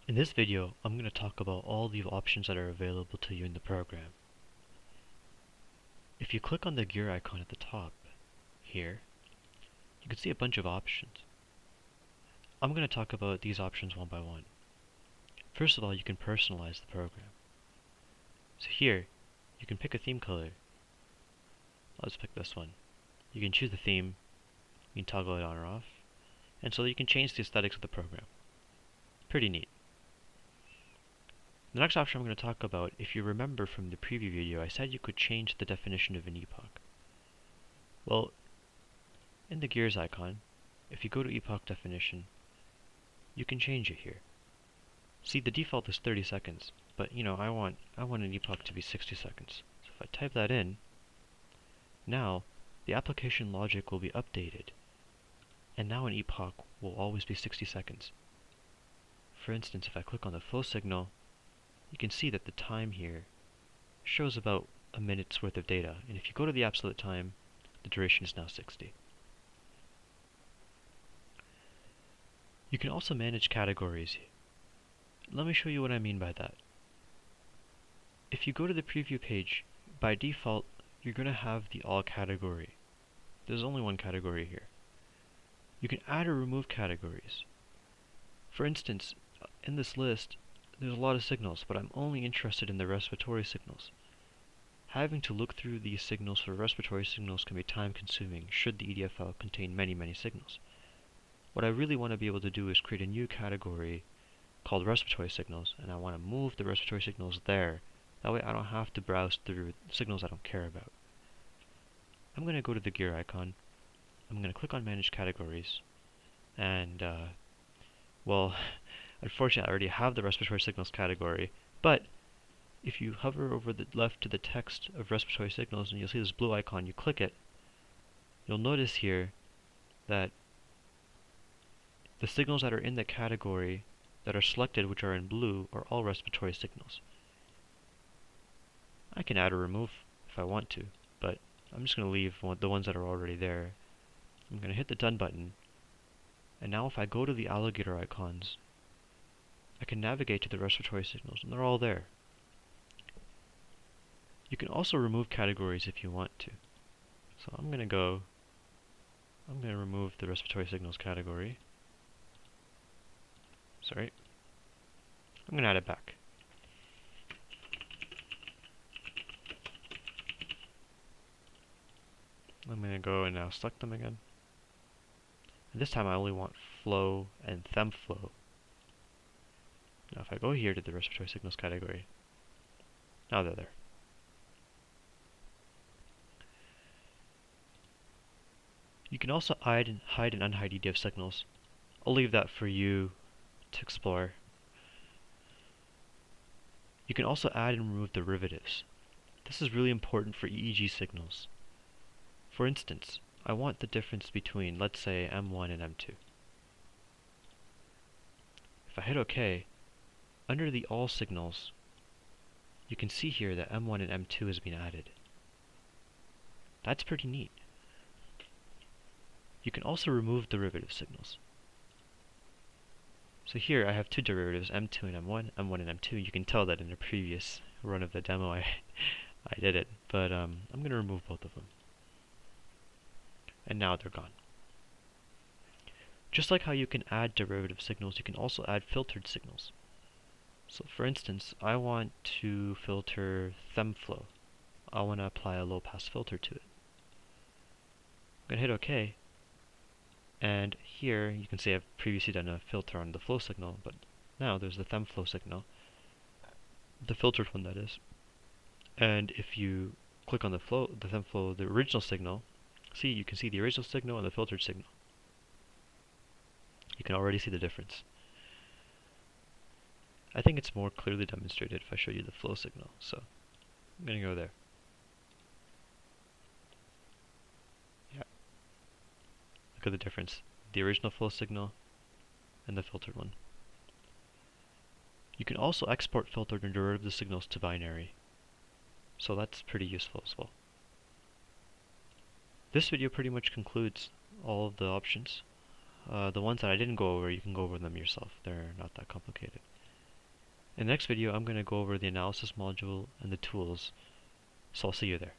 In this video, I'm going to talk about all the options that are available to you in the program. If you click on the gear icon at the top here, you can see a bunch of options. I'm going to talk about these options one by one. First of all, you can personalize the program. So here, you can pick a theme color. Let's pick this one. You can choose the theme, you can toggle it on or off, and so you can change the aesthetics of the program. Pretty neat. The next option I'm going to talk about, if you remember from the preview video, I said you could change the definition of an epoch. Well, in the gears icon, if you go to epoch definition, you can change it here. See, the default is 30 seconds, but I want an epoch to be 60 seconds. So if I type that in, now the application logic will be updated, and now an epoch will always be 60 seconds. For instance, if I click on the flow signal, you can see that the time here shows about a minute's worth of data, and if you go to the absolute time, the duration is now 60. You can also manage categories. Let me show you what I mean by that. If you go to the preview page, by default, you're going to have the all category. There's only one category here. You can add or remove categories. For instance, in this list, there's a lot of signals, but I'm only interested in the respiratory signals. Having to look through these signals for respiratory signals can be time-consuming should the EDF file contain many signals. What I really want to be able to do is create a new category called respiratory signals, and I want to move the respiratory signals there. That way I don't have to browse through signals I don't care about. I'm going to go to the gear icon. I'm going to click on Manage Categories, and well, unfortunately I already have the respiratory signals category, but if you hover over the left to the text of respiratory signals and you'll see this blue icon, you click it, you'll notice here that the signals that are in the category that are selected, which are in blue, are all respiratory signals. I can add or remove if I want to, but I'm just going to leave the ones that are already there. I'm going to hit the Done button, and now if I go to the alligator icons, I can navigate to the respiratory signals, and they're all there. You can also remove categories if you want to. So I'm going to remove the respiratory signals category. Sorry. I'm going to add it back. I'm going to go and now select them again. And this time I only want flow and them flow. Now if I go here to the respiratory signals category, now they're there. You can also hide and unhide EDF signals. I'll leave that for you to explore. You can also add and remove derivatives. This is really important for EEG signals. For instance, I want the difference between, let's say, M1 and M2. If I hit OK, under the all signals, you can see here that M1 and M2 has been added. That's pretty neat. You can also remove derivative signals. So here I have two derivatives, M2 and M1, M1 and M2. You can tell that in a previous run of the demo I did it, but I'm going to remove both of them. And now they're gone. Just like how you can add derivative signals, you can also add filtered signals. So for instance, I want to filter them flow. I want to apply a low pass filter to it. I'm going to hit OK. And here you can see I've previously done a filter on the flow signal, but now there's the them flow signal, the filtered one that is. And if you click on the them flow, the original signal, you can see the original signal and the filtered signal. You can already see the difference. I think it's more clearly demonstrated if I show you the flow signal, so I'm going to go there. Yeah. Look at the difference. The original flow signal and the filtered one. You can also export filtered and derivative signals to binary, so that's pretty useful as well. This video pretty much concludes all of the options. The ones that I didn't go over, you can go over them yourself. They're not that complicated. In the next video, I'm going to go over the analysis module and the tools, so I'll see you there.